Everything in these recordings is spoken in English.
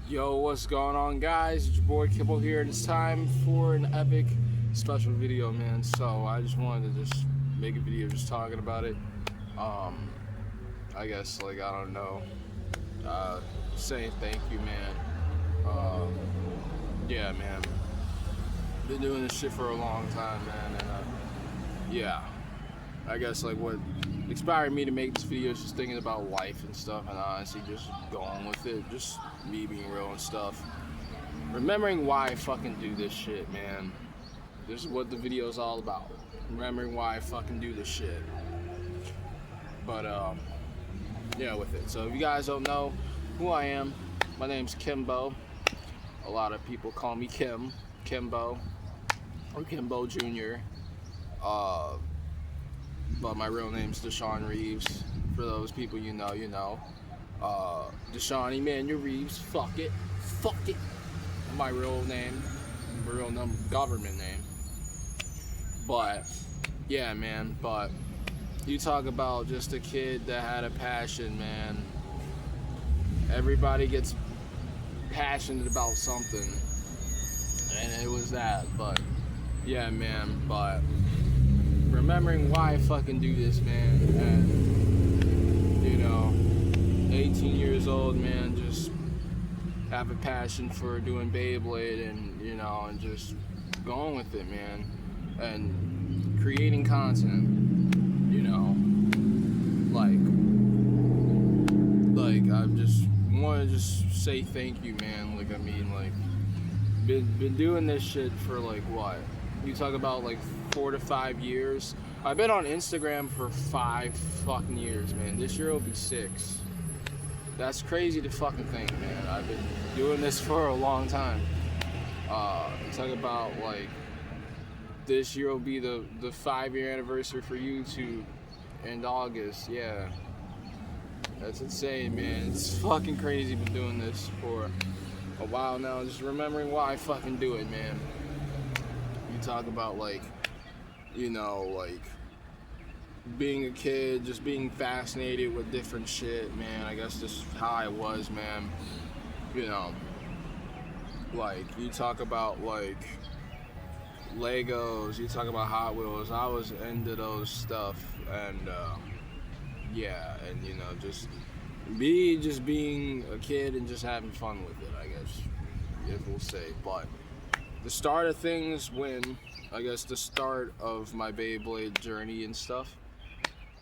Yo, what's going on, guys? It's your boy Kibble here, and it's time for an epic special video, man. So I just wanted to just make a video just talking about it. Um, I guess I don't know, saying thank you, man. Um, yeah, man. Been doing this shit for a long time, man, and yeah. I guess what inspired me to make this video is just thinking about life and stuff, and honestly just going with it, just me being real and stuff. Remembering why I fucking do this shit, man. This is what the video is all about. Remembering why I fucking do this shit. But yeah, with it. So if you guys don't know who I am, my name's Kimbo. A lot of people call me Kimbo, or Kimbo Jr. But my real name's Deshaun Reeves. For those people you know, you know. Deshaun Emmanuel Reeves. Fuck it. My real name. My real government name. But, yeah, man. But, you talk about just a kid that had a passion, man. Everybody gets passionate about something. And it was that. But, yeah, man. But remembering why I fucking do this, man, and 18 years old, man, just have a passion for doing Beyblade, and and just going with it, man, and creating content, I just want to just say thank you, man. Been doing this shit for what? You talk about 4 to 5 years. I've been on Instagram for 5 fucking years, man. This year will be 6. That's crazy to fucking think, man. I've been doing this for a long time. You talk about this year will be the 5-year anniversary for YouTube in August. Yeah, that's insane, man. It's fucking crazy. Been doing this for a while now. Just remembering why I fucking do it, man. You talk about being a kid, just being fascinated with different shit, man. I guess just how I was, man. You talk about Legos, you talk about Hot Wheels. I was into those stuff, and yeah, and just being a kid and just having fun with it, I guess, if we'll say. But the start of things, the start of my Beyblade journey and stuff,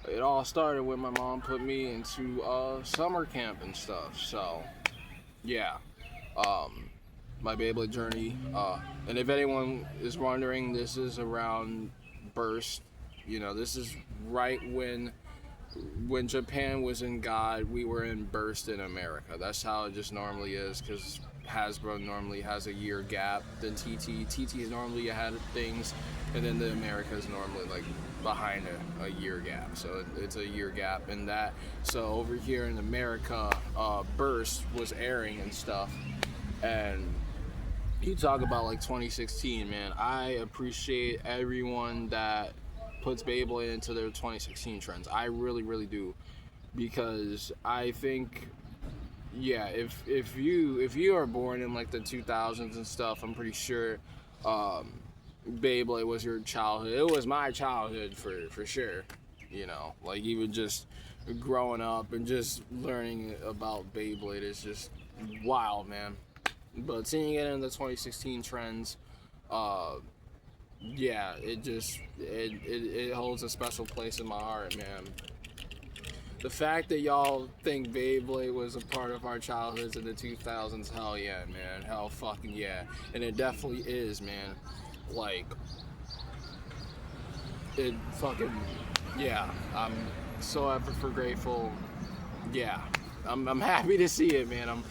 it all started when my mom put me into summer camp and stuff. So, yeah, my Beyblade journey. And if anyone is wondering, this is around Burst. This is right when Japan was in God, we were in Burst in America. That's how it just normally is, because Hasbro normally has a year gap. Then TT is normally ahead of things, and then the America is normally behind a year gap. So it's a year gap in that. So over here in America, Burst was airing and stuff. And you talk about 2016, man. I appreciate everyone that puts Beyblade into their 2016 trends. I really, really do, because I think, yeah, if you are born in the 2000s and stuff, I'm pretty sure Beyblade was your childhood. It was my childhood for sure. Even just growing up and just learning about Beyblade is just wild, man. But seeing it in the 2016 trends, yeah, it holds a special place in my heart, man. The fact that y'all think Beyblade was a part of our childhoods in the 2000s, hell yeah, man. Hell fucking yeah. And it definitely is, man. It fucking, yeah. I'm so ever for grateful. Yeah. I'm happy to see it, man.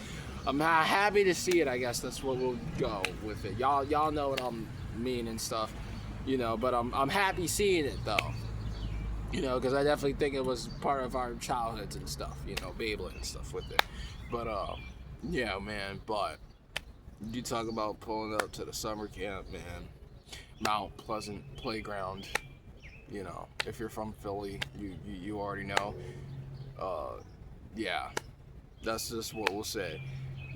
I'm happy to see it. I guess that's what we'll go with it. Y'all know what I'm mean and stuff, but I'm happy seeing it though. Because I definitely think it was part of our childhoods and stuff, Beyblade and stuff with it. But, yeah, man, but you talk about pulling up to the summer camp, man. Mount Pleasant Playground, if you're from Philly, you already know. Yeah, that's just what we'll say.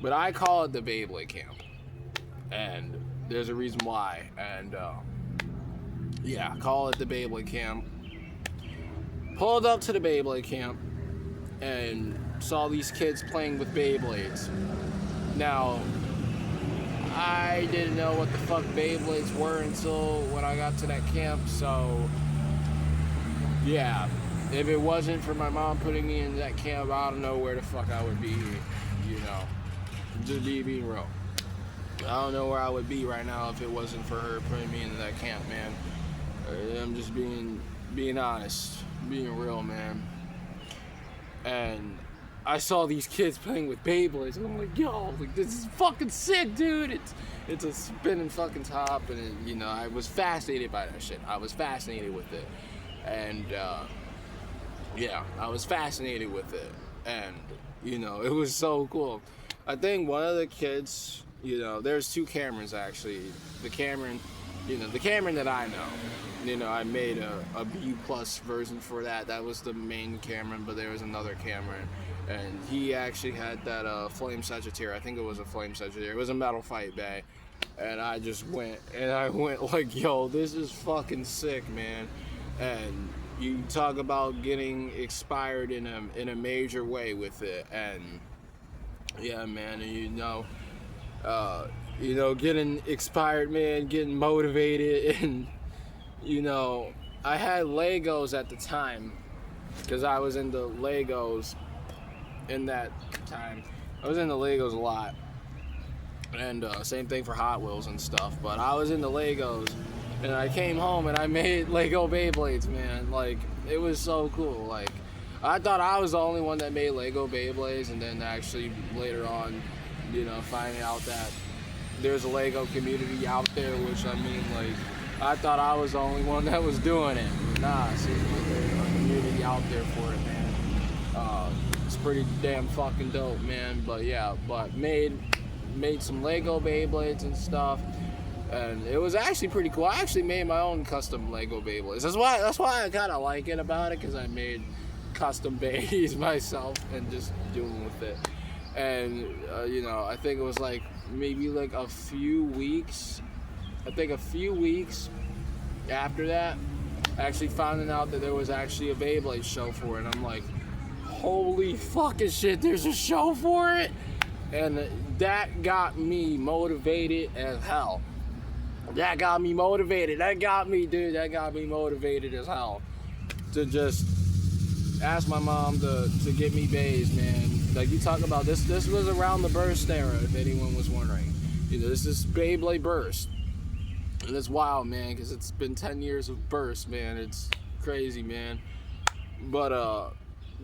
But I call it the Beyblade camp. And there's a reason why. And yeah, call it the Beyblade camp. Pulled up to the Beyblade camp and saw these kids playing with Beyblades. Now, I didn't know what the fuck Beyblades were until when I got to that camp, so yeah, if it wasn't for my mom putting me in that camp, I don't know where the fuck I would be, you know, just being real. I don't know where I would be right now if it wasn't for her putting me into that camp, man. I'm just being honest, being real, man. And I saw these kids playing with Beyblades, and I'm like, yo, like, this is fucking sick, dude. It's a spinning fucking top, and you know, I was fascinated by that shit. I was fascinated with it, and yeah, I was fascinated with it, and you know, it was so cool. I think one of the kids, you know, there's two Camerons actually. The Cameron that I know. You know, I made a B plus version for that. That was the main Cameron, but there was another Cameron. And he actually had that Flame Sagittaire. I think it was a Flame Sagittaire. It was a Metal Fight Bay. And I just went like, yo, this is fucking sick, man. And you talk about getting inspired in a major way with it. And yeah, man, and you know, getting inspired, man, getting motivated, and you know, I had Legos at the time, because I was into Legos in that time. I was into Legos a lot, and same thing for Hot Wheels and stuff, but I was into Legos, and I came home and I made Lego Beyblades, man. Like, it was so cool. Like, I thought I was the only one that made Lego Beyblades, and then actually later on, you know, finding out that there's a Lego community out there, which, I mean, like, I thought I was the only one that was doing it. Nah, it seems like there's a community out there for it, man. It's pretty damn fucking dope, man. But yeah, made some Lego Beyblades and stuff, and it was actually pretty cool. I actually made my own custom Lego Beyblades. That's why I kind of like it about it, because I made custom bays myself and just doing with it. And you know, I think it was like maybe like a few weeks after that, I actually found out that there was actually a Beyblade show for it. And I'm like, holy fucking shit, there's a show for it? And that got me motivated as hell. That got me motivated as hell to just ask my mom to get me bays, man. Like, you talk about this was around the Burst era, if anyone was wondering. You know, this is Beyblade Burst. And it's wild, man, because it's been 10 years of Burst, man. It's crazy, man. But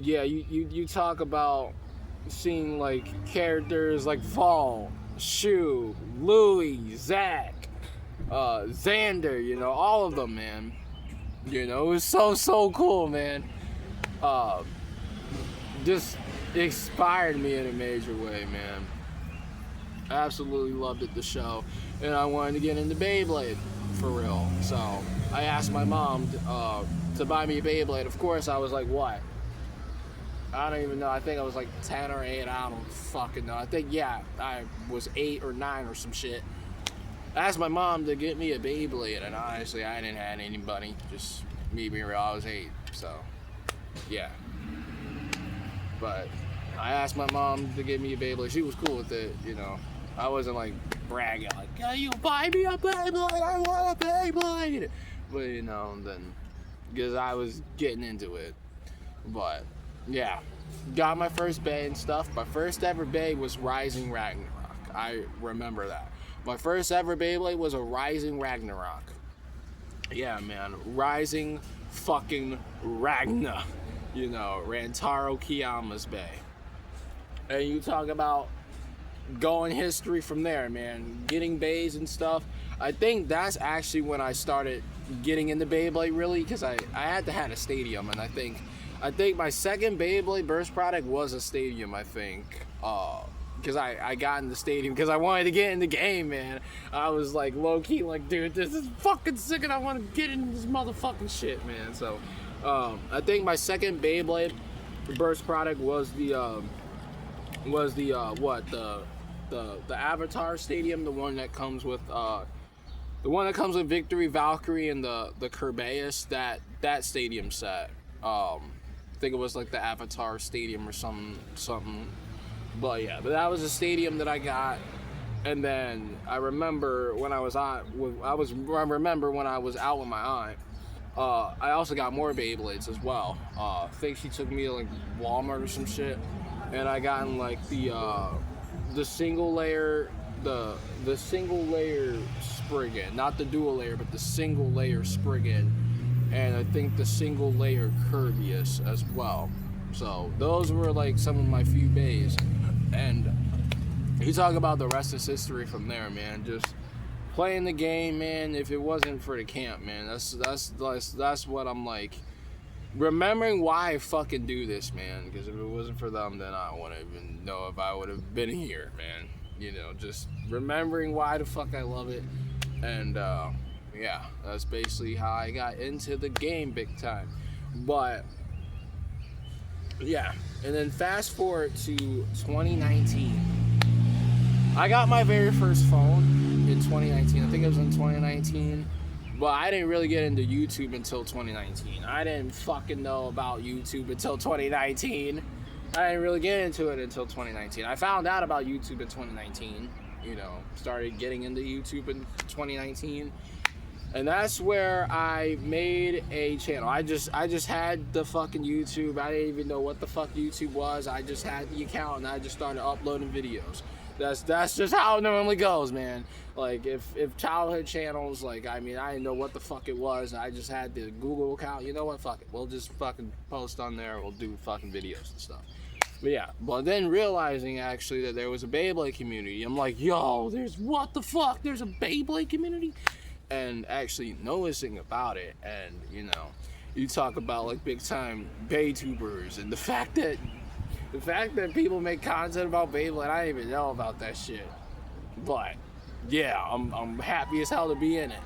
yeah, you talk about seeing like characters like Fall, Shu, Louie, Zach, Xander, you know, all of them, man. You know, it was so cool, man. Just inspired me in a major way, man. Absolutely loved it, the show, and I wanted to get into Beyblade for real. So I asked my mom to buy me a Beyblade. Of course, I was like, what? I don't even know. I think I was like 10 or 8. I don't fucking know. I think, yeah, I was 8 or 9 or some shit. I asked my mom to get me a Beyblade, and honestly, I didn't have any money. Just me being real, I was 8, so yeah. But I asked my mom to get me a Beyblade. She was cool with it, you know. I wasn't like bragging, like, can you buy me a Beyblade? I want a Beyblade! But, you know, then, because I was getting into it. But, yeah. Got my first Bay and stuff. My first ever Bay was Rising Ragnarok. I remember that. My first ever Beyblade was a Rising Ragnarok. Yeah, man. Rising fucking Ragna. You know, Rantaro Kiyama's Bay. And you talk about going history from there, man. Getting bays and stuff. I think that's actually when I started getting into Beyblade, really, because I had to have a stadium, and I think my second Beyblade Burst product was a stadium, I think. Because I got in the stadium because I wanted to get in the game, man. I was like low-key like, dude, this is fucking sick and I want to get into this motherfucking shit, man. So I think my second Beyblade Burst product was the the Avatar Stadium, the one that comes with Victory, Valkyrie, and the Kerbeus. That stadium set. I think it was like the Avatar Stadium or something. But yeah, but that was a stadium that I got. And then I remember when I was out with my aunt. I also got more Beyblades as well. I think she took me to like Walmart or some shit, and I got in like the single layer Spriggan, not the dual layer, but the single layer Spriggan, and I think the single layer Kerbeus as well. So those were like some of my few bays, and you talk about the rest is history from there, man. Just playing the game, man. If it wasn't for the camp, man, that's what I'm like. Remembering why I fucking do this, man. Because if it wasn't for them, then I wouldn't even know if I would have been here, man. You know, just remembering why the fuck I love it, and yeah, that's basically how I got into the game big time. But yeah, and then fast forward to 2019. I got my very first phone in 2019. I think it was in 2019. But I didn't really get into YouTube until 2019. I didn't fucking know about YouTube until 2019. I didn't really get into it until 2019. I found out about YouTube in 2019. You know, started getting into YouTube in 2019. And that's where I made a channel. I just had the fucking YouTube. I didn't even know what the fuck YouTube was. I just had the account and I just started uploading videos. That's just how it normally goes, man. Like if childhood channels, like, I mean, I didn't know what the fuck it was. I just had the Google account. You know what? Fuck it. We'll just fucking post on there. We'll do fucking videos and stuff. But yeah, but then realizing actually that there was a Beyblade community, I'm like, yo, what the fuck? There's a Beyblade community? And actually noticing about it, and you know, you talk about like big time Baytubers and the fact that people make content about Beyblade, I didn't even know about that shit. But yeah, I'm happy as hell to be in it.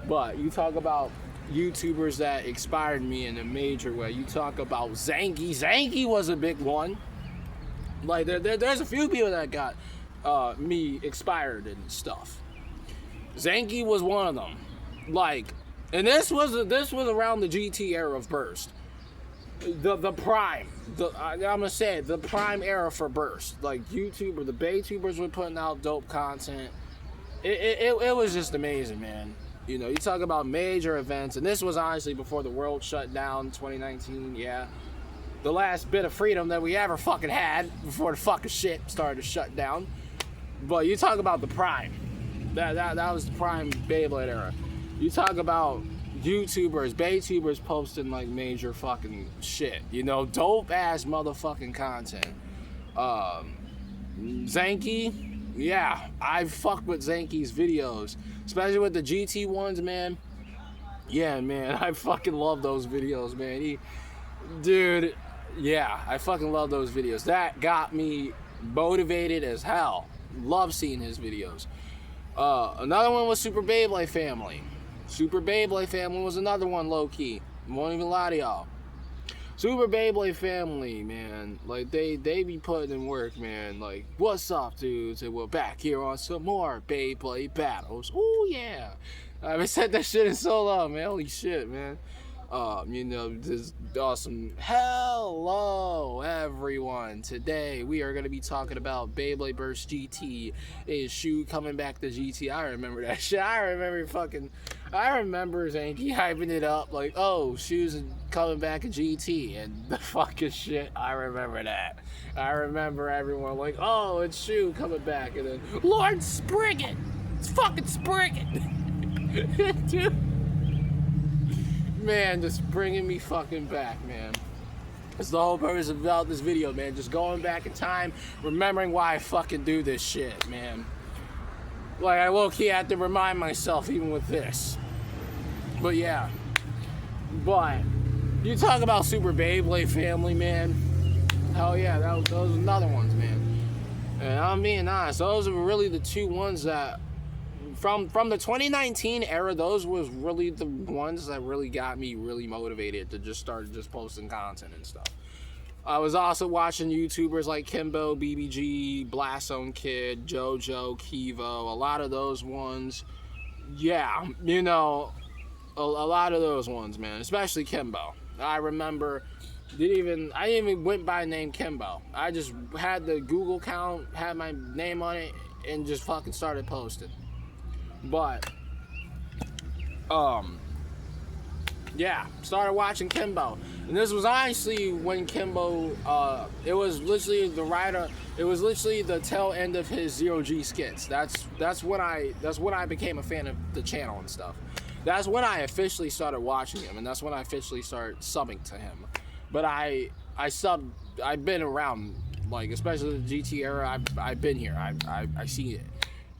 But you talk about YouTubers that inspired me in a major way. You talk about Zanky. Zanky was a big one. Like there's a few people that got me inspired and stuff. Zanky was one of them. Like, and this was around the GT era of Burst. The prime. I'm gonna say it, the prime era for Burst. Like the Baytubers were putting out dope content. It was just amazing, man. You know, you talk about major events, and this was honestly before the world shut down, 2019. Yeah, the last bit of freedom that we ever fucking had before the fucking shit started to shut down. But you talk about the prime. That was the prime Beyblade era. You talk about YouTubers, Baytubers posting like major fucking shit. You know, dope ass motherfucking content. Zanky. Yeah, I fucked with Zanky's videos, especially with the GT ones, man. Yeah, man, I fucking love those videos, man. Dude, yeah, I fucking love those videos. That got me motivated as hell. Love seeing his videos. Another one was Super Beyblade Family. Super Beyblade Family was another one, low-key. Won't even lie to y'all. Super Beyblade Family, man, like they be putting in work, man. Like, what's up, dudes? And we're back here on some more Beyblade battles. Ooh, yeah. I haven't said that shit in so long, man. Holy shit, man. You know, this awesome. Hello, everyone. Today we are gonna be talking about Beyblade Burst GT. Is Shu coming back to GT? I remember that shit. I remember Zanky hyping it up like, oh, Shu's coming back in GT, and the fucking shit. I remember that. I remember everyone like, oh, it's Shu coming back, and then Lord Spriggan. It's fucking Spriggan. Dude. Man, just bringing me fucking back, man. That's the whole purpose about this video, man. Just going back in time, remembering why I fucking do this shit, man. Like, I low-key have to remind myself even with this. But yeah. But you talk about Super Beyblade Family, man. Hell yeah, those are another ones, man. And I'm being honest, those are really the two ones that from the 2019 era, those was really the ones that really got me really motivated to just start just posting content and stuff. I was also watching YouTubers like Kimbo, BBG, Blast Zone Kid, JoJo, Kivo, a lot of those ones. Yeah, you know, a lot of those ones, man, especially Kimbo. I remember, I didn't even went by name Kimbo. I just had the Google account, had my name on it, and just fucking started posting. But, yeah, started watching Kimbo. And this was honestly when Kimbo, it was literally the tail end of his Zero G skits. That's when I became a fan of the channel and stuff. That's when I officially started watching him, and that's when I officially started subbing to him. But I've been around, like, especially the GT era, I've been here, I seen it.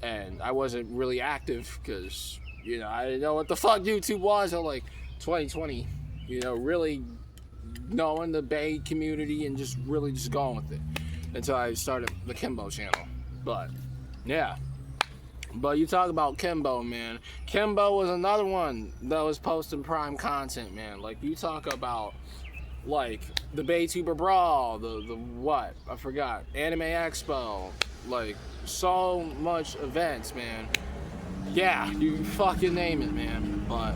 And I wasn't really active because, you know, I didn't know what the fuck YouTube was until like 2020, you know, really knowing the Bay community and just really just going with it until I started the Kimbo channel. But yeah, but you talk about Kimbo, man. Kimbo was another one that was posting prime content, man. Like, you talk about like the Baytuber Brawl, the what, I forgot, Anime Expo, like so much events, man. Yeah, you fucking name it, man. But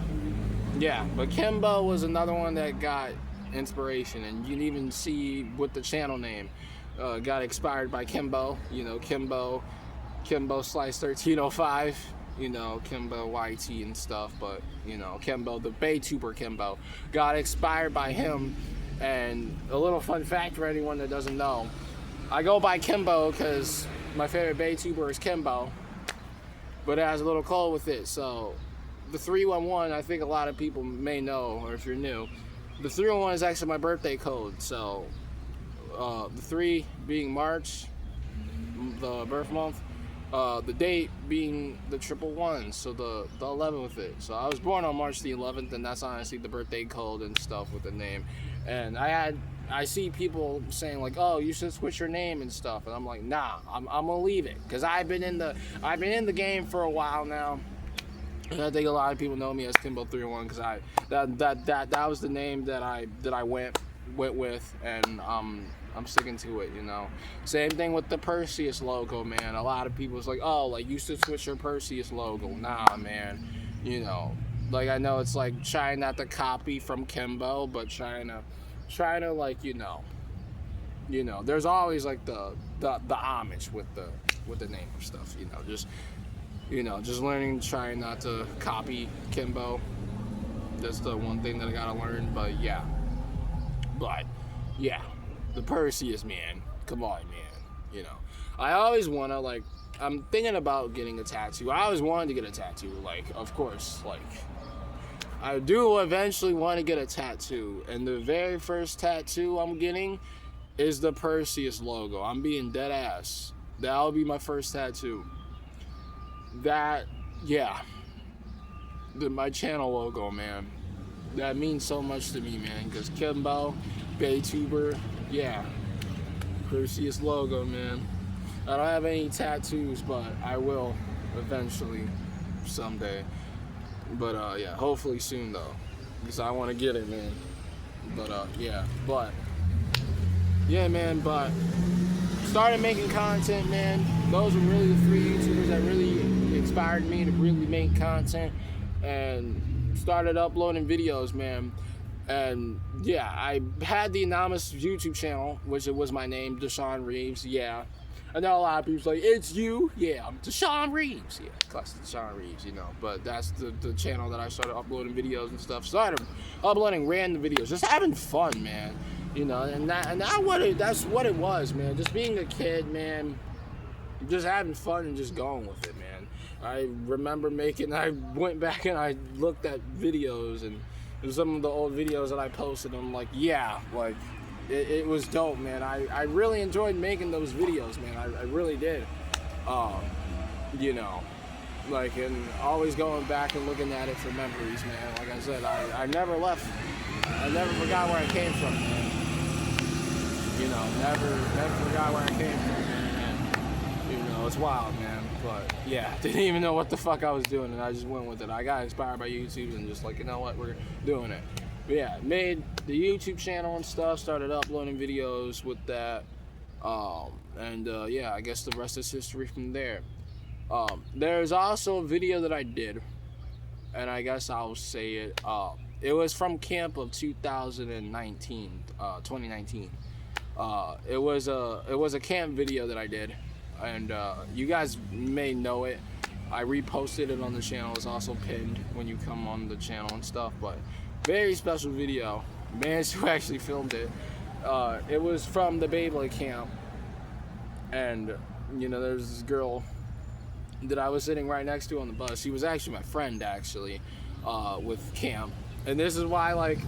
yeah, but Kimbo was another one that got inspiration, and you can even see with the channel name, got inspired by Kimbo. You know, Kimbo Slice 1305. You know, Kimbo YT and stuff. But you know, Kimbo, the Baytuber Kimbo, got inspired by him. And a little fun fact for anyone that doesn't know, I go by Kimbo because my favorite Baytuber is Kimbo, but it has a little code with it. So the 311, I think a lot of people may know, or if you're new, the 311 is actually my birthday code. So the 3 being March, the birth month, the date being the 111, so the 11 with it. So I was born on March the 11th, and that's honestly the birthday code and stuff with the name. And I see people saying like, oh, you should switch your name and stuff, and I'm like, nah, I'm gonna leave it, because I've been in the game for a while now, and I think a lot of people know me as Kimbo 301 because that was the name that I went with, and I'm sticking to it, you know. Same thing with the Perseus logo, man. A lot of people is like, oh, like, you should switch your Perseus logo. Nah, man, you know. Like, I know it's like trying not to copy from Kimbo, but trying to like, you know, there's always like the homage with the name of stuff, just learning, trying not to copy Kimbo. That's the one thing that I gotta learn. But yeah, the Perseus, man, come on, man. You know, I always wanna, like, I'm thinking about getting a tattoo. I always wanted to get a tattoo, like, of course, like, I do eventually want to get a tattoo, and the very first tattoo I'm getting is the Perseus logo. I'm being dead ass. That'll be my first tattoo. My channel logo, man. That means so much to me, man, because Kimbo, Baytuber, yeah, Perseus logo, man. I don't have any tattoos, but I will eventually, someday. But yeah, hopefully soon though, because I want to get it, man. But but started making content, man. Those were really the 3 YouTubers that really inspired me to really make content, and started uploading videos, man. And yeah, I had the anonymous YouTube channel, which it was my name, Deshaun Reeves. Yeah, I know a lot of people like, it's you. Yeah, I'm Deshaun Reeves. Yeah, classic Deshaun Reeves, you know. But that's the channel that I started uploading videos and stuff. Started uploading random videos, just having fun, man. You know, that's what it was, man. Just being a kid, man. Just having fun and just going with it, man. I remember I went back and I looked at videos, and some of the old videos that I posted, I'm like, yeah, like, it was dope, man. I really enjoyed making those videos, man. I really did. You know, like, and always going back and looking at it for memories, man. Like I said, I never left. I never forgot where I came from, man. You know, never forgot where I came from, man. And, you know, it's wild, man. But yeah, didn't even know what the fuck I was doing, and I just went with it. I got inspired by YouTube and just like, you know what, we're doing it. But yeah, made the YouTube channel and stuff, started uploading videos with that. Yeah, I guess the rest is history from there. There's also a video that I did, and I guess I'll say it. It was from camp of 2019. It was a camp video that I did, and you guys may know it. I reposted it on the channel. It's also pinned when you come on the channel and stuff. But very special video. Managed to actually filmed it. It was from the Beyblade camp, and you know, there's this girl that I was sitting right next to on the bus. She was actually my friend, actually, with camp. And this is why, like,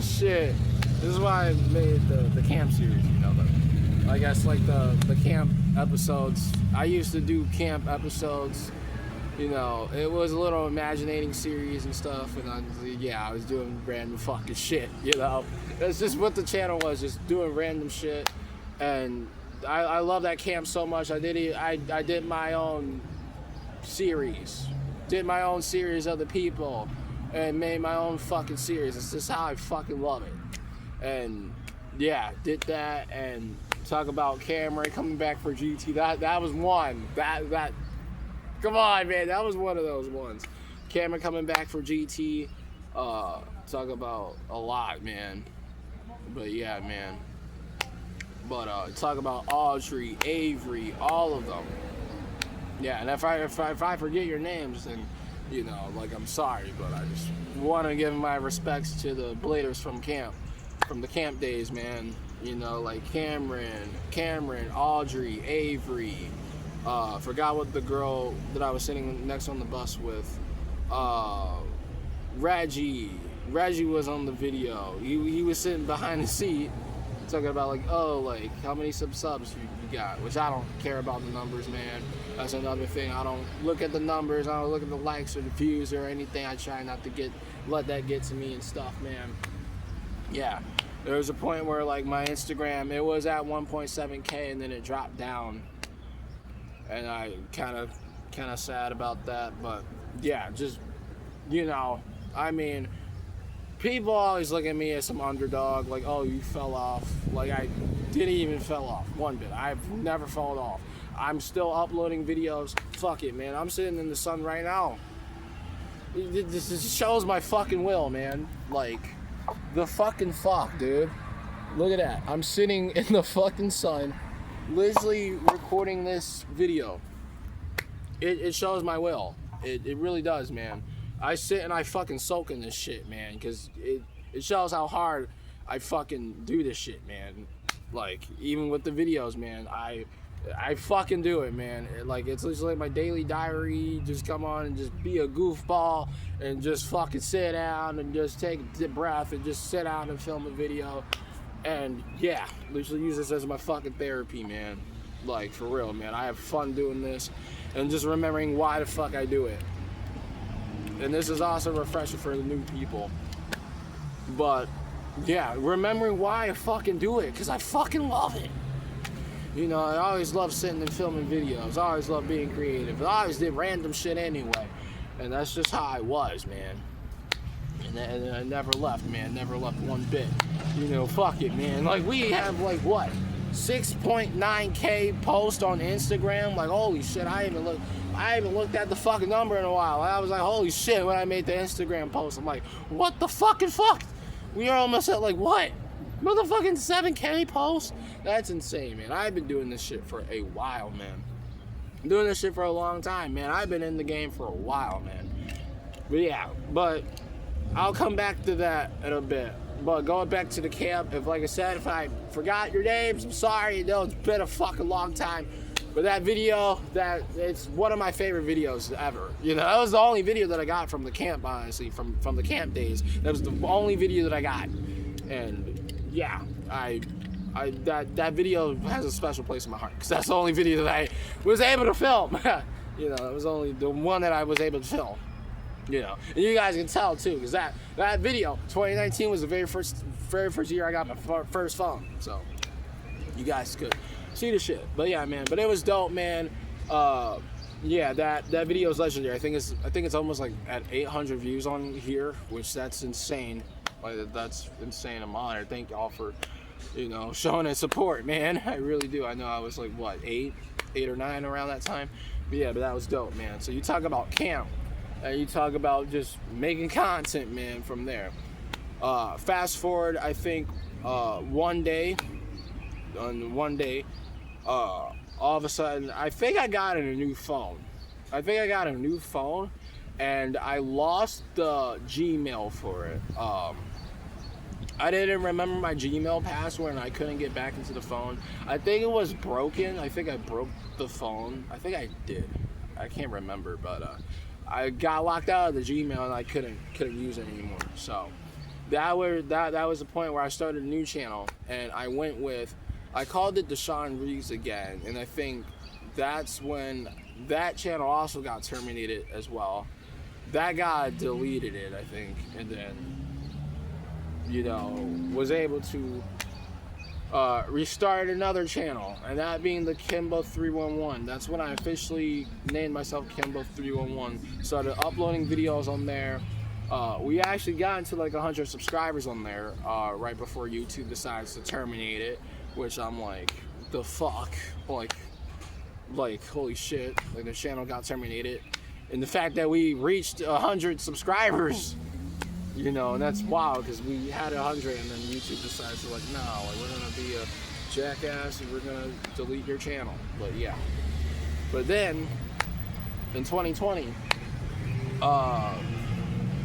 shit. This is why I made the camp series, you know. I guess, like, the camp episodes. I used to do camp episodes, you know. It was a little imaginating series and stuff. And I was doing random fucking shit, you know. That's just what the channel was, just doing random shit. And I love that camp so much. I did my own series. Did my own series of the people. And made my own fucking series. It's just how I fucking love it. And yeah, did that, and talk about Cameron coming back for GT. That was one. That come on, man, that was one of those ones. Cameron coming back for GT. Talk about a lot, man. But yeah, man. But talk about Audrey, Avery, all of them. Yeah, and if I forget your names, then, you know, like, I'm sorry, but I just want to give my respects to the bladers from the camp days, man. You know, like Cameron, Audrey, Avery. Forgot what the girl that I was sitting next on the bus with. Reggie was on the video. He was sitting behind the seat, talking about, like, oh, like, how many subs you got, which I don't care about the numbers, man. That's another thing. I don't look at the numbers. I don't look at the likes or the views or anything. I try not to let that get to me and stuff, man. Yeah, there was a point where, like, my Instagram, it was at 1.7K, and then it dropped down, and I kind of sad about that. But yeah, just, you know, I mean, people always look at me as some underdog, like, oh, you fell off. Like, I didn't even fell off one bit. I've never fallen off. I'm still uploading videos. Fuck it, man. I'm sitting in the sun right now. This shows my fucking will, man. Like, the fucking fuck, dude. Look at that. I'm sitting in the fucking sun, literally recording this video. It shows my will. It really does, man. I sit and I fucking soak in this shit, man, because it shows how hard I fucking do this shit, man. Like, even with the videos, man, I fucking do it, man. It's literally like my daily diary. Just come on and just be a goofball and just fucking sit down and just take a deep breath and just sit down and film a video. And yeah, literally use this as my fucking therapy, man. Like, for real, man. I have fun doing this and just remembering why the fuck I do it. And this is also a refresher for the new people. But yeah, remembering why I fucking do it, because I fucking love it. You know, I always love sitting and filming videos. I always love being creative. I always did random shit anyway. And that's just how I was, man. And I never left, man. Never left one bit. You know, fuck it, man. Like, we have, like, what? 6.9K posts on Instagram. Like, holy shit, I haven't looked at the fucking number in a while. I was like, holy shit, when I made the Instagram post. I'm like, what the fucking fuck? We are almost at, like, what? Motherfucking 7K posts? That's insane, man. I've been doing this shit for a while, man. I'm doing this shit for a long time, man. I've been in the game for a while, man. But yeah, I'll come back to that in a bit. But going back to the camp, like I said, if I forgot your names, I'm sorry. You know, it's been a fucking long time. But that video, it's one of my favorite videos ever. You know, that was the only video that I got from the camp, honestly, from the camp days. That was the only video that I got. And yeah, that video has a special place in my heart, because that's the only video that I was able to film. You know, it was only the one that I was able to film. You know, and you guys can tell too, because that video, 2019, was the very first year I got my first phone. So you guys could see the shit. But yeah, man. But it was dope, man. Yeah, that video is legendary. I think it's almost like at 800 views on here, which that's insane. Like that's insane. I'm honored. Thank y'all for, showing it support, man. I really do. I know I was like what, eight or nine around that time. But yeah, but that was dope, man. So you talk about camp, and you talk about just making content, man. From there, fast forward. I think one day, all of a sudden, I think I got a new phone. And I lost the Gmail for it. I didn't remember my Gmail password, and I couldn't get back into the phone. I think it was broken. I think I broke the phone. I think I did. I can't remember, but I got locked out of the Gmail, and I couldn't use it anymore. So that was the point where I started a new channel, and I called it Deshaun Reeves again, and I think that's when that channel also got terminated as well. That guy deleted it, I think, and then, was able to restart another channel, and that being the Kimbo 311. That's when I officially named myself Kimbo 311. Started uploading videos on there. We actually got into like 100 subscribers on there right before YouTube decides to terminate it. Which I'm like, the fuck, like holy shit, like the channel got terminated, and the fact that we reached 100 subscribers, and that's wild because we had 100, and then YouTube decides to like, no, like we're gonna be a jackass and we're gonna delete your channel. But yeah, but then in 2020,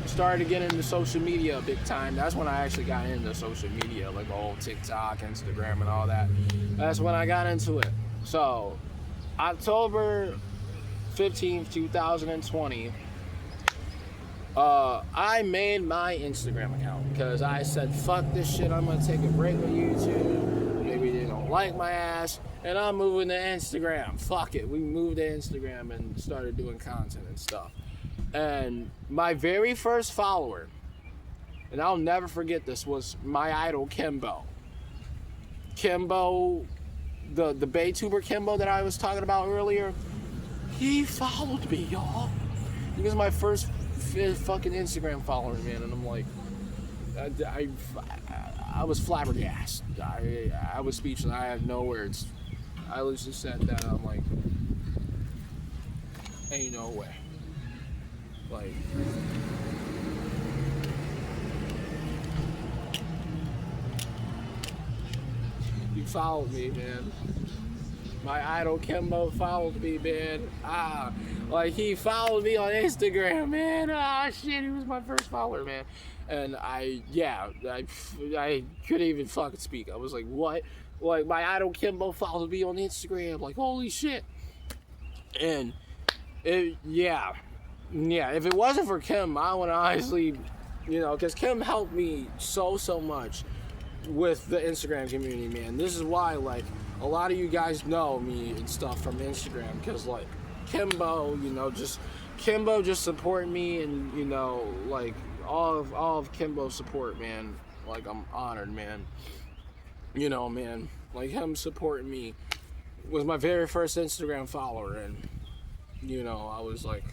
started to get into social media big time. That's when I actually got into social media, like the whole TikTok, Instagram, and all that. That's when I got into it. So, October 15th, 2020, I made my Instagram account because I said, fuck this shit, I'm gonna take a break with YouTube. Maybe they don't like my ass, and I'm moving to Instagram. Fuck it. We moved to Instagram and started doing content and stuff. And my very first follower, and I'll never forget this, was my idol Kimbo. Kimbo, the Baytuber Kimbo that I was talking about earlier, he followed me, y'all. He was my first fucking Instagram follower, man, and I'm like, I was flabbergasted. I was speechless. I have no words. I literally said that. I'm like, ain't no way. Like, you followed me, man. My idol Kimbo followed me, man. Like he followed me on Instagram, man. Shit, he was my first follower, man. And I couldn't even fucking speak. I was like, what? Like my idol Kimbo followed me on Instagram. Like, holy shit. And if it wasn't for Kim, I would honestly, because Kim helped me so much with the Instagram community, man. This is why, like, a lot of you guys know me and stuff from Instagram, because, like, Kimbo, Kimbo just supporting me, and, like, all of Kimbo's support, man. Like, I'm honored, man. Man, like, him supporting me was my very first Instagram follower, and, I was like,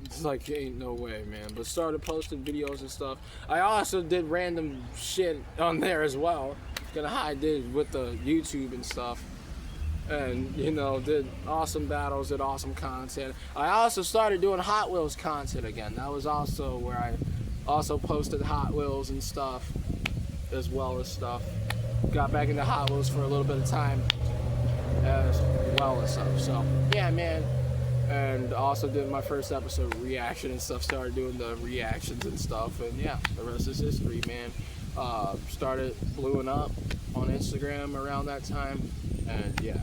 it's like, ain't no way, man. But started posting videos and stuff. I also did random shit on there as well. Gonna how I did with the YouTube and stuff. And, did awesome battles, did awesome content. I also started doing Hot Wheels content again. That was also where I also posted Hot Wheels and stuff, as well as stuff. Got back into Hot Wheels for a little bit of time, as well as stuff. So, yeah, man. And also did my first episode reaction and stuff. Started doing the reactions and stuff. And yeah, the rest is history, man. Started blowing up on Instagram around that time. And yeah,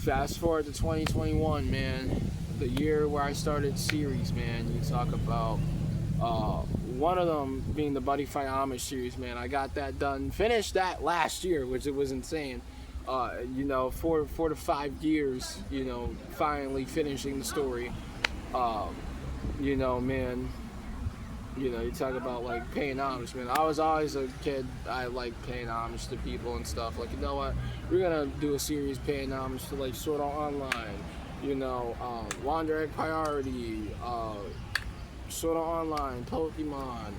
fast forward to 2021, man. The year where I started series, man. You talk about one of them being the Buddy Fight Homage series, man. I got that done. Finished that last year, which it was insane. 4 to 5 years, finally finishing the story. Man, you talk about like paying homage, man. I was always a kid, I like paying homage to people and stuff. Like, you know what, we're gonna do a series paying homage to like Sword Art Online, you know, Wander Egg Priority, Sword Art Online, Pokemon,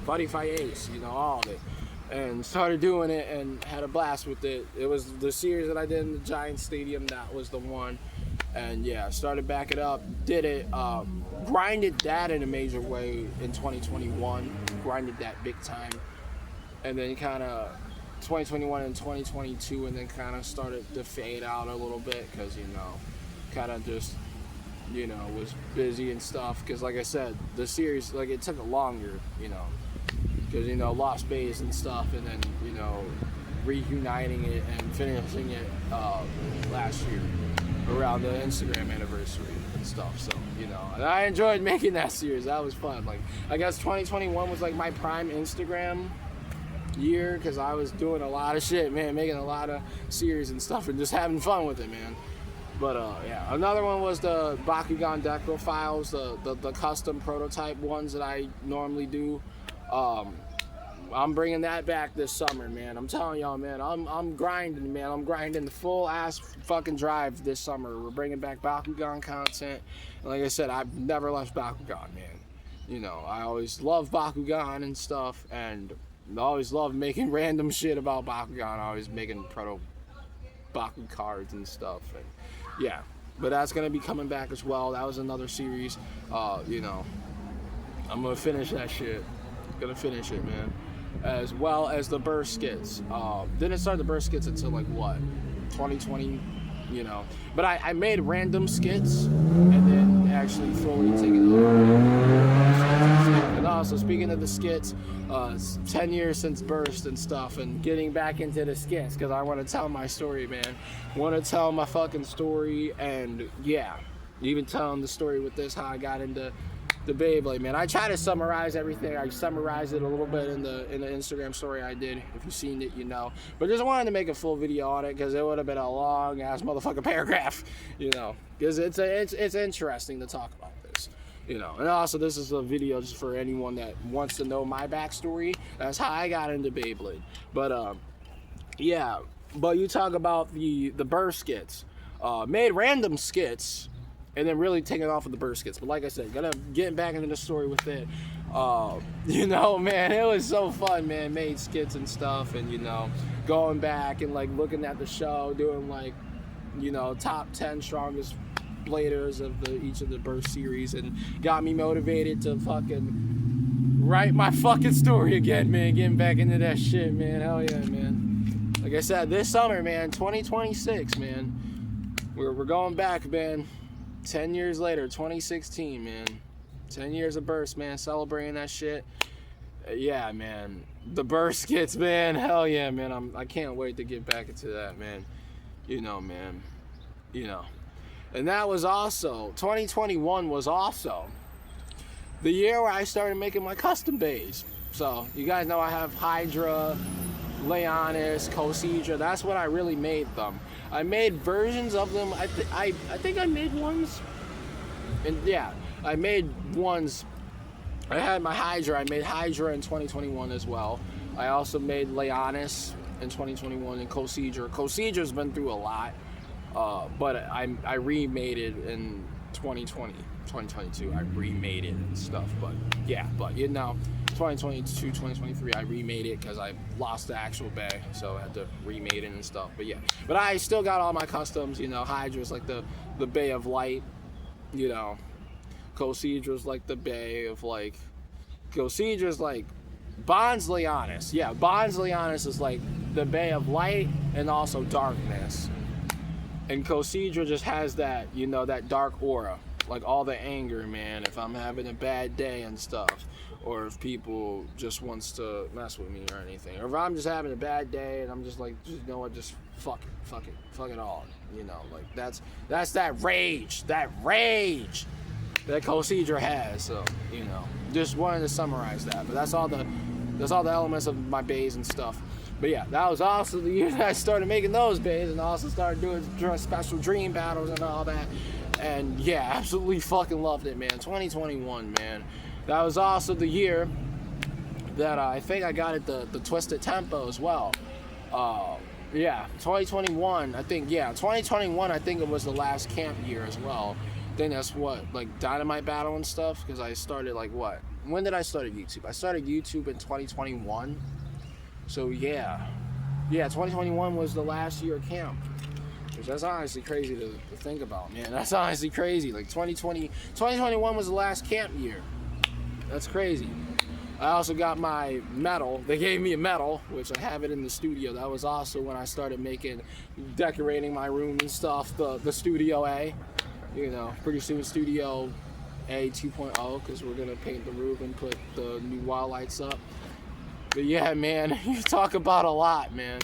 Buddy Fight Ace, you know, all of it. And started doing it and had a blast with it. It was the series that I did in the Giant Stadium, that was the one. And yeah, started back it up, did it, grinded that in a major way in 2021, grinded that big time. And then kind of 2021 and 2022, and then kind of started to fade out a little bit because, you know, kind of just, you know, was busy and stuff. Because like I said, the series, like, it took longer, you know, because, you know, lost base and stuff, and then, you know, reuniting it and finishing it last year around the Instagram anniversary and stuff. So, you know, and I enjoyed making that series. That was fun. Like, I guess 2021 was like my prime Instagram year because I was doing a lot of shit, man, making a lot of series and stuff and just having fun with it, man. But yeah, another one was the Bakugan Deco files, the custom prototype ones that I normally do. I'm bringing that back this summer, man. I'm telling y'all, man. I'm grinding, man. I'm grinding the full ass fucking drive this summer. We're bringing back Bakugan content. And like I said, I've never left Bakugan, man. You know, I always love Bakugan and stuff, and I always love making random shit about Bakugan. Always making proto Baku cards and stuff. And yeah, but that's gonna be coming back as well. That was another series. You know, I'm gonna finish that shit. Gonna finish it, man. As well as the burst skits. Didn't start the burst skits until like what, 2020, you know. But I made random skits and then actually fully take it over. And also, speaking of the skits, it's 10 years since burst and stuff, and getting back into the skits because I want to tell my story, man. Want to tell my fucking story, and yeah, even telling the story with this, how I got into the Beyblade, man. I try to summarize everything. I summarized it a little bit in the Instagram story I did. If you've seen it, you know. But just wanted to make a full video on it because it would have been a long ass motherfucking paragraph, you know. Because it's interesting to talk about this, you know. And also, this is a video just for anyone that wants to know my backstory. That's how I got into Beyblade. But yeah. But you talk about the burst skits. Made random skits. And then really taking off with the burst skits. But like I said, getting back into the story with it. You know, man, it was so fun, man. Made skits and stuff, and, you know, going back and like looking at the show, doing like, you know, top 10 strongest bladers of each of the burst series, and got me motivated to fucking write my fucking story again, man. Getting back into that shit, man. Hell yeah, man. Like I said, this summer, man, 2026, man. We're going back, man. 10 years later, 2016, man. 10 years of burst, man. Celebrating that shit. Yeah, man. The burst skits, man. Hell yeah, man. I can't wait to get back into that, man. You know, man. You know. And that was also, 2021 was also the year where I started making my custom bays. So, you guys know I have Hydra, Leonis, Cosidra. That's what I really made them. I made versions of them. I think I made ones. And yeah, I made ones. I had my Hydra. I made Hydra in 2021 as well. I also made Leonis in 2021 and Cosidra. Cosidra's been through a lot. But I remade it in 2020, 2022. I remade it and stuff. But yeah, but you know, 2022, 2023, I remade it because I lost the actual bag, so I had to remade it and stuff. But yeah, but I still got all my customs. You know, Hydra's like the Bay of Light. You know, Cosidra's like the Bay of like. Cosidra's like Bonds Leonis. Yeah, Bonds Leonis is like the Bay of Light and also darkness. And Cosidra just has that, you know, that dark aura. Like all the anger, man, if I'm having a bad day and stuff. Or if people just wants to mess with me or anything. Or if I'm just having a bad day and I'm just like, you know what, just fuck it all. You know, like that's that rage that Cosidra has. So, you know, just wanted to summarize that. But that's all the elements of my bays and stuff. But yeah, that was also the year that I started making those bays and also started doing special dream battles and all that. And yeah, absolutely fucking loved it, man. 2021, man. That was also the year that I think I got it the Twisted Tempo as well. Yeah, 2021, I think, 2021, I think it was the last camp year as well. I think that's what, like, Dynamite Battle and stuff, because I started, like, what? When did I start YouTube? I started YouTube in 2021. So, yeah. Yeah, 2021 was the last year of camp. Which that's honestly crazy to think about, man. That's honestly crazy. Like, 2021 was the last camp year. That's crazy. I also got my medal. They gave me a medal, which I have it in the studio. That was also when I started decorating my room and stuff. The Studio A, you know, pretty soon Studio A 2.0, because we're gonna paint the roof and put the new wall lights up. But yeah, man, you talk about a lot, man.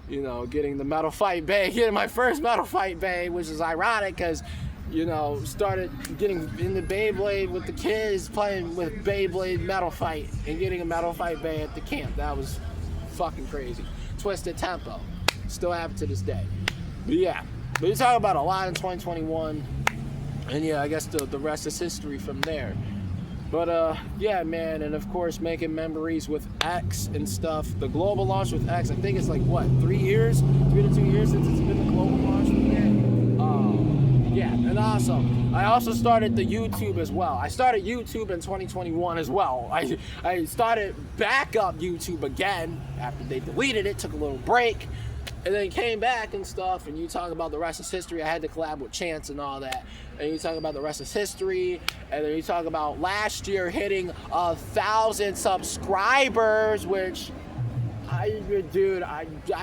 You know, getting the Metal Fight Bay, getting my first Metal Fight Bay, which is ironic because, you know, started getting into Beyblade with the kids, playing with Beyblade Metal Fight, and getting a Metal Fight Bay at the camp. That was fucking crazy. Twisted Tempo. Still have it to this day. But yeah, but you talk about a lot in 2021, and yeah, I guess the rest is history from there. But yeah, man, and of course making memories with X and stuff. The global launch with X, I think it's like, what, 3 years? 3 to 2 years since it's been the global launch with it. Yeah, and awesome. I also started the YouTube as well. I started YouTube in 2021 as well. I started back up YouTube again after they deleted it, took a little break, and then came back and stuff. And you talk about the rest is history. I had to collab with Chance and all that. And you talk about the rest is history. And then you talk about last year hitting 1,000 subscribers, which I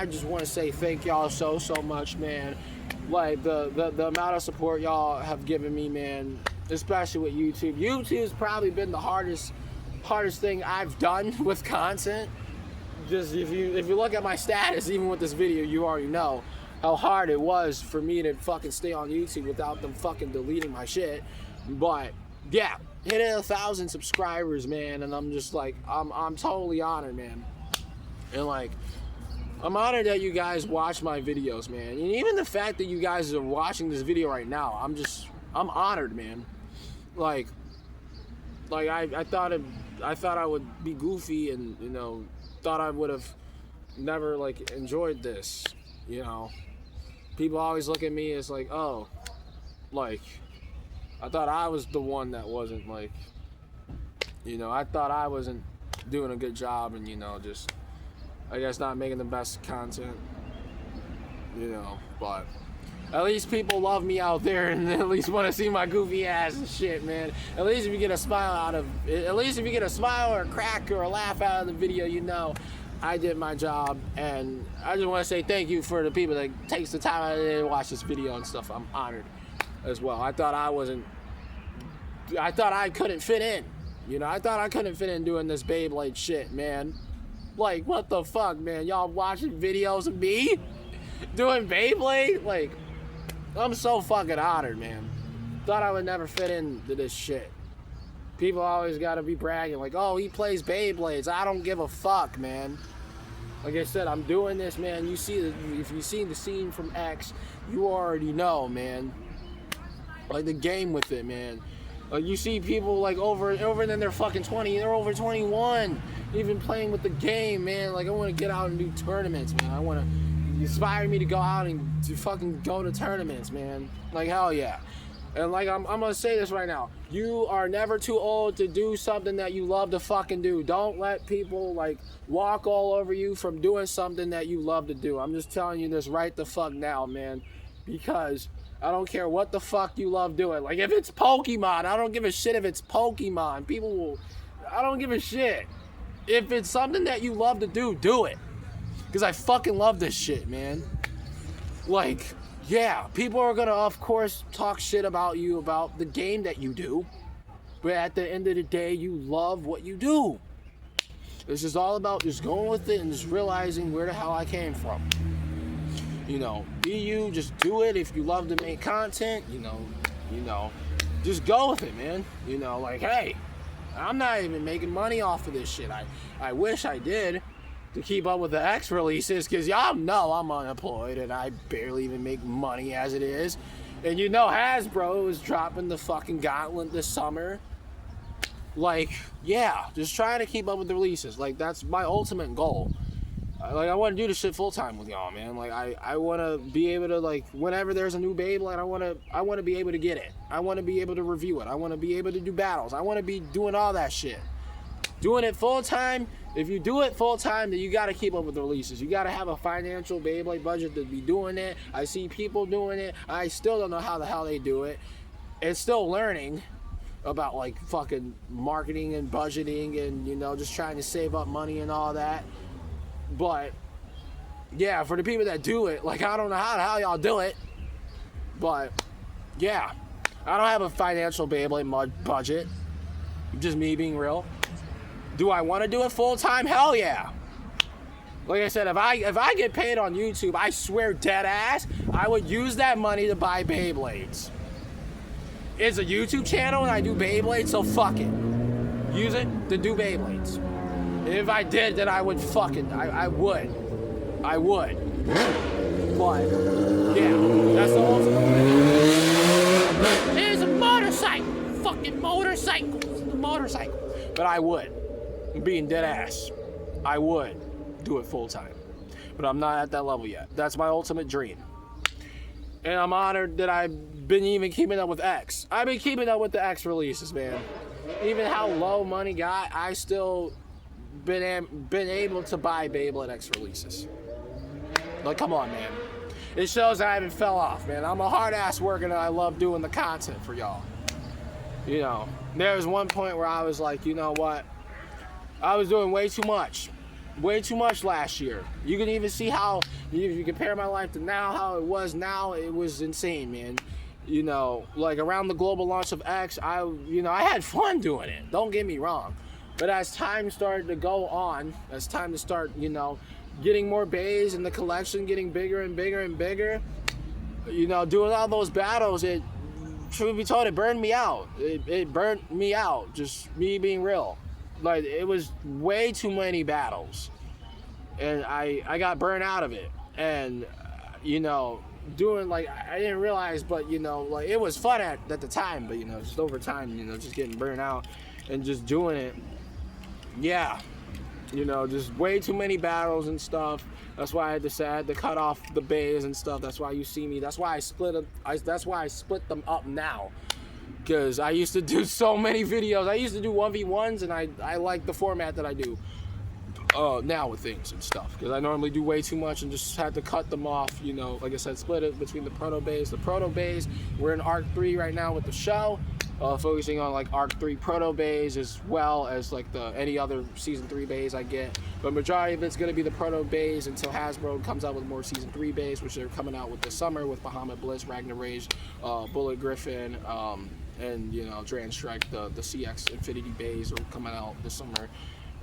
just want to say thank y'all so much, man. Like the amount of support y'all have given me, man, especially with YouTube. YouTube's probably been the hardest thing I've done with content. Just if you look at my status, even with this video, you already know how hard it was for me to fucking stay on YouTube without them fucking deleting my shit. But yeah, hitting 1,000 subscribers, man, and I'm just like, I'm totally honored, man. And like, I'm honored that you guys watch my videos, man. And even the fact that you guys are watching this video right now, I'm honored, man. Like I thought I would be goofy and, you know, thought I would have never like enjoyed this, you know. People always look at me as like, oh, like I thought I was the one that wasn't, like, you know, I thought I wasn't doing a good job, and, you know, just I guess not making the best content, you know. But at least people love me out there and at least want to see my goofy ass and shit, man. At least if you get a smile or a crack or a laugh out of the video, you know I did my job. And I just want to say thank you for the people that takes the time out of the day to watch this video and stuff. I'm honored as well. I thought I couldn't fit in, you know. I thought I couldn't fit in doing this Beyblade shit, man. Like, what the fuck, man? Y'all watching videos of me doing Beyblade? Like, I'm so fucking honored, man. Thought I would never fit into this shit. People always gotta be bragging, like, oh, he plays Beyblades. I don't give a fuck, man. Like I said, I'm doing this, man. You see, if you've seen the scene from X, you already know, man. Like, the game with it, man. Like, you see people, like, over and then they're fucking 20. They're over 21. Even playing with the game, man. Like, I want to get out and do tournaments, man. I want to inspire me to go out and to fucking go to tournaments, man. Like, hell yeah. And like, I'm gonna say this right now. You are never too old to do something that you love to fucking do. Don't let people like walk all over you from doing something that you love to do. I'm just telling you this right the fuck now, man. Because I don't care what the fuck you love doing. Like, if it's Pokemon, I don't give a shit if it's Pokemon. I don't give a shit. If it's something that you love to do it. Because I fucking love this shit, man. Like, yeah, people are gonna, of course, talk shit about you, about the game that you do. But at the end of the day, you love what you do. This is all about just going with it and just realizing where the hell I came from. You know, be you, just do it. If you love to make content, you know, just go with it, man. You know, like, hey, I'm not even making money off of this shit. I wish I did to keep up with the X releases, because y'all know I'm unemployed and I barely even make money as it is. And you know Hasbro is dropping the fucking gauntlet this summer. Like, yeah, just trying to keep up with the releases. Like, that's my ultimate goal. Like, I want to do this shit full time with y'all, man. Like, I want to be able to, like, whenever there's a new Beyblade, I want to be able to get it. I want to be able to review it. I want to be able to do battles. I want to be doing all that shit. Doing it full time. If you do it full time, then you got to keep up with the releases. You got to have a financial Beyblade budget to be doing it. I see people doing it. I still don't know how the hell they do it. It's still learning about, like, fucking marketing and budgeting and, you know, just trying to save up money and all that. But yeah, for the people that do it, like, I don't know how the hell y'all do it, but yeah, I don't have a financial Beyblade budget. Just me being real. Do I want to do it full time? Hell yeah. Like I said, if I get paid on YouTube, I swear dead ass, I would use that money to buy Beyblades. It's a YouTube channel and I do Beyblades, so fuck it. Use it to do Beyblades. If I did, then I would fucking, I would. But, yeah, that's the ultimate thing. It's a motorcycle. Fucking motorcycle. It's a motorcycle. But I would. I'm being dead ass. I would do it full time. But I'm not at that level yet. That's my ultimate dream. And I'm honored that I've been even keeping up with X. I've been keeping up with the X releases, man. Even how low money got, I still been able to buy Beyblade X releases. Like, come on, man. It shows I haven't fell off, man. I'm a hard-ass worker and I love doing the content for y'all. You know, there was one point where I was like, you know what? I was doing way too much. Way too much last year. You can even see how, if you compare my life to now, how it was now, it was insane, man. You know, like around the global launch of X, I had fun doing it. Don't get me wrong. But as time started to go on, as time to start, you know, getting more bays and the collection getting bigger and bigger and bigger, you know, doing all those battles, it, truth be told, it burned me out. It burnt me out, just me being real. Like, it was way too many battles. And I got burned out of it. And, you know, doing, like, I didn't realize, but, you know, like, it was fun at the time, but, you know, just over time, you know, just getting burned out and just doing it. Yeah, you know, just way too many battles and stuff. That's why I decided to cut off the bays and stuff. That's why you see me. That's why I split them up now. Because I used to do so many videos. I used to do 1v1s, and I like the format that I do now with things and stuff. Because I normally do way too much and just had to cut them off, you know. Like I said, split it between the proto bays. The proto bays, we're in Arc 3 right now with the show. Focusing on like Arc 3 proto bays as well as like any other Season 3 bays I get. But majority of it's going to be the proto bays until Hasbro comes out with more Season 3 bays, which they're coming out with this summer with Bahamut Bliss, Ragnar Rage, Bullet Griffin, and, you know, Dran Strike, the CX Infinity bays are coming out this summer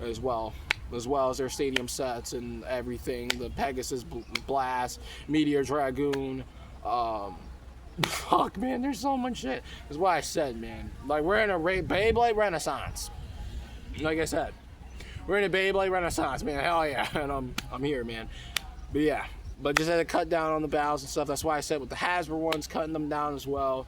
as well as their stadium sets and everything. The Pegasus Blast, Meteor Dragoon, fuck, man, there's so much shit. That's why I said, man, like, we're in a Beyblade renaissance. Like I said, we're in a Beyblade renaissance, man. Hell yeah. And I'm here, man. But yeah, but just had to cut down on the battles and stuff. That's why I said with the Hasbro ones, cutting them down as well.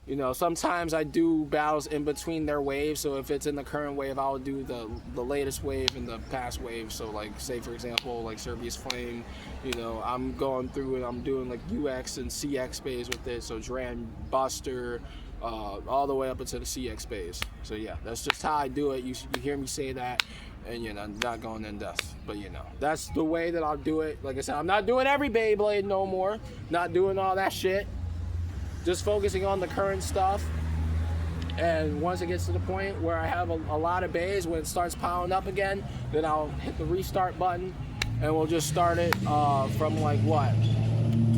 You know, sometimes I do battles in between their waves. So if it's in the current wave, I'll do the latest wave and the past wave. So, like, say for example, like Serbia's Flame, you know, I'm going through and I'm doing like UX and CX bays with it. So Dran Buster, all the way up into the CX bays. So yeah, that's just how I do it. You hear me say that, and, you know, not going in depth, but, you know, that's the way that I'll do it. Like I said, I'm not doing every Beyblade no more. Not doing all that shit. Just focusing on the current stuff. And once it gets to the point where I have a lot of bays, when it starts piling up again, then I'll hit the restart button and we'll just start it from, like, what,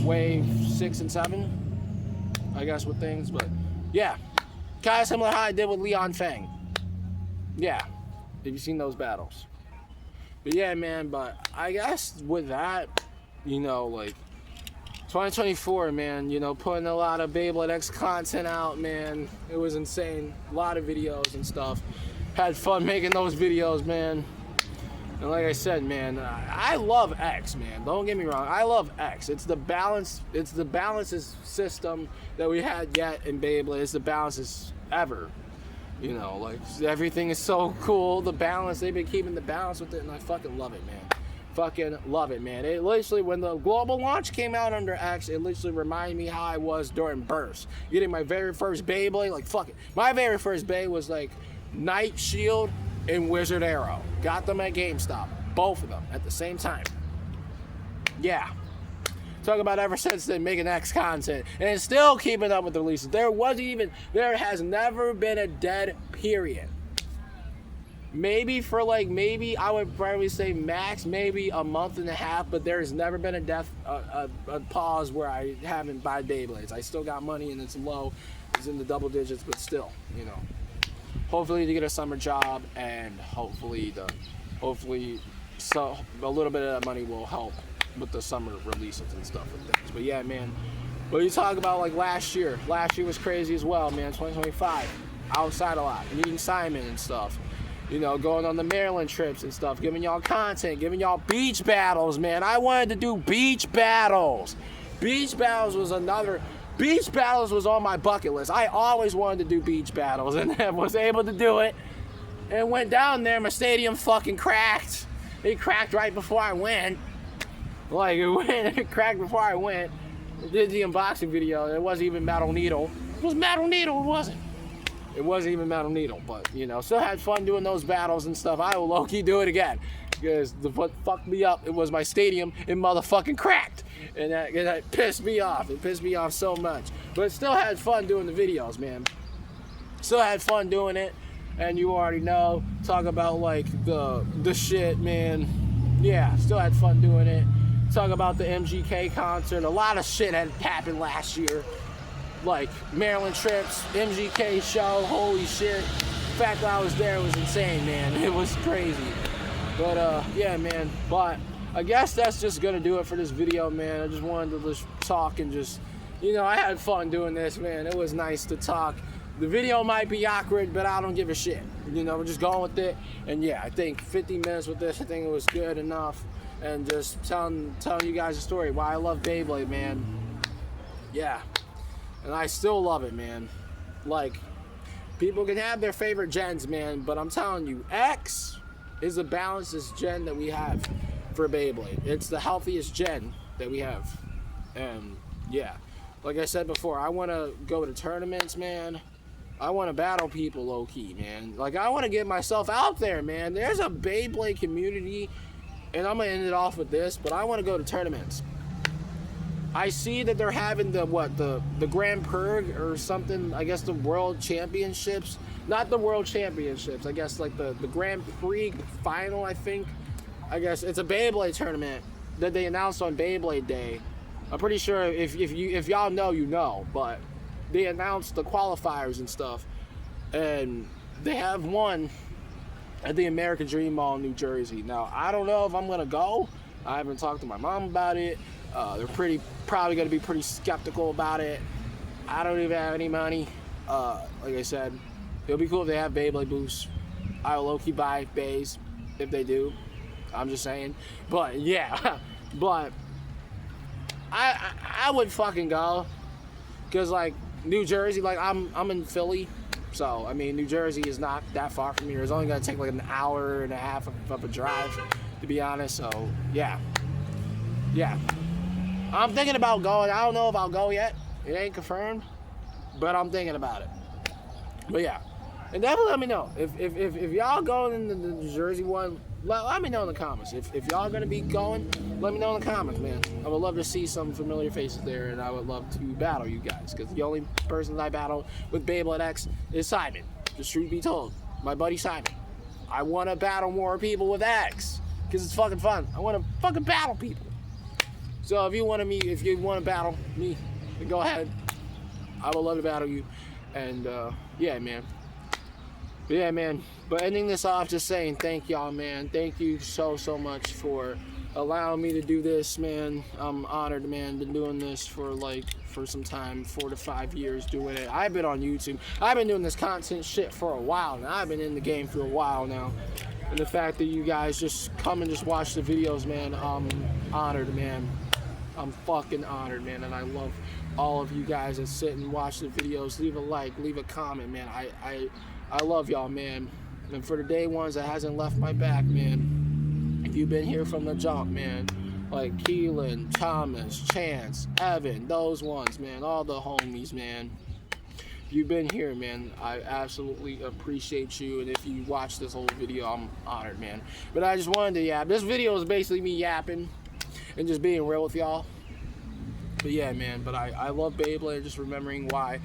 wave 6 and 7, I guess, with things. But yeah, kind of similar how I did with Leon Fang. Yeah, have you seen those battles? But yeah, man, but I guess with that, you know, like, 2024, man, you know, putting a lot of Beyblade X content out, man. It was insane. A lot of videos and stuff. Had fun making those videos, man. And like I said, man, I love X, man. Don't get me wrong. I love X. It's the balances system that we had yet in Beyblade. It's the balances ever. You know, like, everything is so cool. The balance, they've been keeping the balance with it, and I fucking love it, man. Fucking love it, man. It literally, when the global launch came out under X, it literally reminded me how I was during Burst. Getting my very first Beyblade, like, fuck it. My very first Bey was like Night Shield and Wizard Arrow. Got them at GameStop. Both of them at the same time. Yeah. Talk about ever since then making X content and still keeping up with the releases. There has never been a dead period. Maybe I would probably say max, maybe a month and a half, but there's never been a pause where I haven't bought Beyblades. I still got money and it's low. It's in the double digits, but still, you know. Hopefully to get a summer job, and hopefully so a little bit of that money will help with the summer releases and stuff and things. But yeah, man. But you talk about like last year was crazy as well, man. 2025, outside a lot, meeting Simon and stuff. You know, going on the Maryland trips and stuff, giving y'all content, giving y'all beach battles, man. I wanted to do beach battles. Beach battles was on my bucket list. I always wanted to do beach battles, and I was able to do it. And went down there, my stadium fucking cracked. It cracked right before I went. It cracked before I went. I did the unboxing video. It wasn't even Metal Needle. It was Metal Needle, it wasn't. It wasn't even Metal Needle, but, you know, still had fun doing those battles and stuff. I will low-key do it again, because what fucked me up, it was my stadium, it motherfucking cracked, and that pissed me off. It pissed me off so much, but still had fun doing the videos, man. Still had fun doing it, and you already know, talk about, like, the shit, man. Yeah, still had fun doing it. Talk about the MGK concert. A lot of shit had happened last year. Like Maryland trips, MGK show, holy shit. The fact that I was there was insane, man. It was crazy. But yeah, man. But I guess that's just gonna do it for this video, man. I just wanted to just talk and just, you know, I had fun doing this, man. It was nice to talk. The video might be awkward, but I don't give a shit. You know, we're just going with it. And yeah, I think 50 minutes with this, I think it was good enough. And just telling you guys a story why I love Beyblade, man. Yeah. And I still love it, man. Like, people can have their favorite gens, man, but I'm telling you, X is the balanced gen that we have for Beyblade. It's the healthiest gen that we have. And yeah, like I said before, I want to go to tournaments, man. I want to battle people low-key, man. Like, I want to get myself out there, man. There's a Beyblade community, and I'm going to end it off with this, but I want to go to tournaments. I see that they're having the Grand Prix or something, I guess the World Championships. Not the World Championships, I guess like the Grand Prix final, I think. I guess it's a Beyblade tournament that they announced on Beyblade Day. I'm pretty sure if y'all know, you know, but they announced the qualifiers and stuff. And they have one at the American Dream Mall in New Jersey. Now, I don't know if I'm going to go. I haven't talked to my mom about it. They're probably going to be pretty skeptical about it. I don't even have any money. Like I said, it'll be cool if they have Beyblade booths. I'll low-key buy Beys if they do. I'm just saying. But yeah, but I would fucking go, because like New Jersey, like I'm in Philly, so I mean New Jersey is not that far from here. It's only going to take like an hour and a half of a drive, to be honest. So yeah. I'm thinking about going. I don't know if I'll go yet. It ain't confirmed, but I'm thinking about it. But yeah, and definitely let me know if y'all going in the New Jersey one. Let me know in the comments. If y'all gonna be going, let me know in the comments, man. I would love to see some familiar faces there, and I would love to battle you guys, because the only person that I battle with Beyblade X is Simon. The truth be told, my buddy Simon. I want to battle more people with X, because it's fucking fun. I want to fucking battle people. So if you want to battle me, then go ahead. I would love to battle you. And yeah, man. But ending this off, just saying thank y'all, man. Thank you so much for allowing me to do this, man. I'm honored, man. Been doing this for some time, 4 to 5 years doing it. I've been on YouTube. I've been doing this content shit for a while now. I've been in the game for a while now. And the fact that you guys just come and just watch the videos, man, I'm honored, man. I'm fucking honored, man, and I love all of you guys that sit and watch the videos. Leave a like, leave a comment, man. I love y'all, man. And for the day ones that hasn't left my back, man, if you've been here from the jump, man, like Keelan, Thomas, Chance, Evan, those ones, man, all the homies, man. You've been here, man. I absolutely appreciate you, and if you watch this whole video, I'm honored, man. But I just wanted to yap. This video is basically me yapping and just being real with y'all. But yeah, man, but I love Beyblade, just remembering why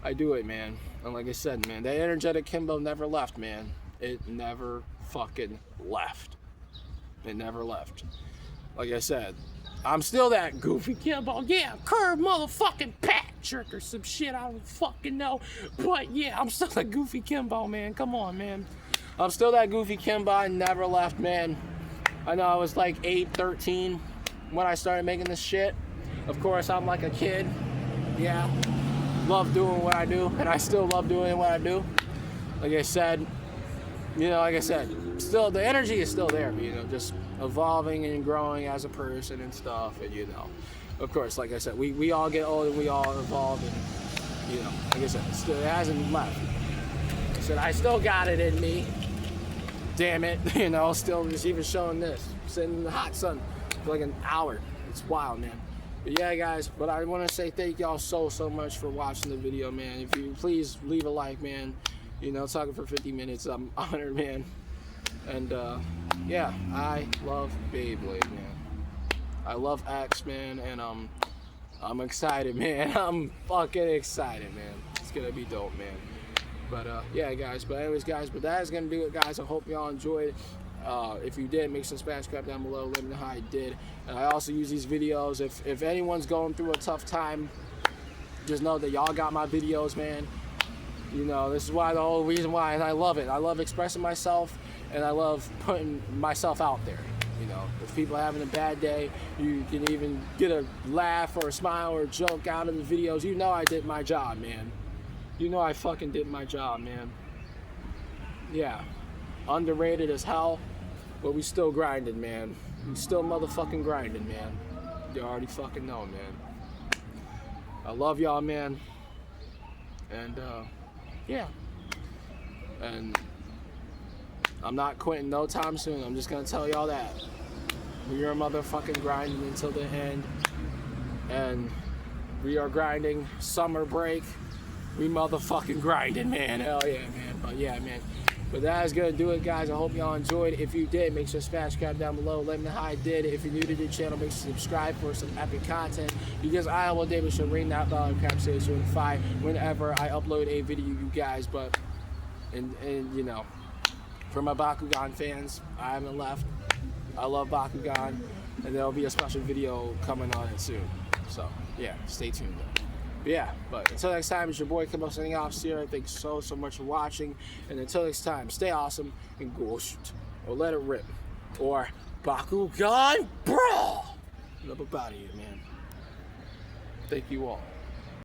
I do it, man. And like I said, man, that energetic Kimbo never left, man. It never fucking left. It never left. Like I said, I'm still that goofy Kimbo. Yeah, curve motherfucking Patrick or some shit, I don't fucking know. But yeah, I'm still that goofy Kimbo, man. Come on, man. I'm still that goofy Kimbo. I never left, man. I know I was like 8, 13 when I started making this shit. Of course, I'm like a kid. Yeah. Love doing what I do, and I still love doing what I do. Like I said, still the energy is still there, but, just evolving and growing as a person and stuff, and of course, like I said, we all get old and we all evolve, and like I said, it hasn't left. I said I still got it in me. Damn it, still just even showing this, sitting in the hot sun for like an hour. It's wild, man. But yeah, guys, but I want to say thank y'all so much for watching the video, man. If you please leave a like, man. Talking for 50 minutes, I'm honored, man. And yeah, I love Beyblade, man. I love X, man, and I'm excited, man. I'm fucking excited, man. It's gonna be dope, man. But yeah, guys. But anyways, guys, but that is gonna do it, guys. I hope y'all enjoyed. If you did, make some smash crap down below. Let me know how you did. And I also use these videos. If anyone's going through a tough time, just know that y'all got my videos, man. This is why, the whole reason why, and I love it. I love expressing myself, and I love putting myself out there. If people are having a bad day, you can even get a laugh or a smile or a joke out of the videos. I did my job, man. I fucking did my job, man. Yeah. Underrated as hell, but we still grinding, man. We still motherfucking grinding, man. You already fucking know, man. I love y'all, man. And yeah. And I'm not quitting no time soon. I'm just gonna tell y'all that. We are motherfucking grinding until the end. And we are grinding summer break. We motherfucking grinding, man. Hell yeah, man. But yeah, man. But that is going to do it, guys. I hope y'all enjoyed. If you did, make sure to smash crap down below. Let me know how I did. If you're new to the channel, make sure to subscribe for some epic content. Because I will be sure to ring that bell and crap say certified whenever I upload a video, you guys. But, and for my Bakugan fans, I haven't left. I love Bakugan. And there'll be a special video coming on it soon. So, yeah, stay tuned, though. Yeah, but until next time, it's your boy Kimbo signing off. Sierra, thanks so much for watching. And until next time, stay awesome and go shoot. Or let it rip. Or Bakugan Brawl! And I'm about here, man. Thank you all.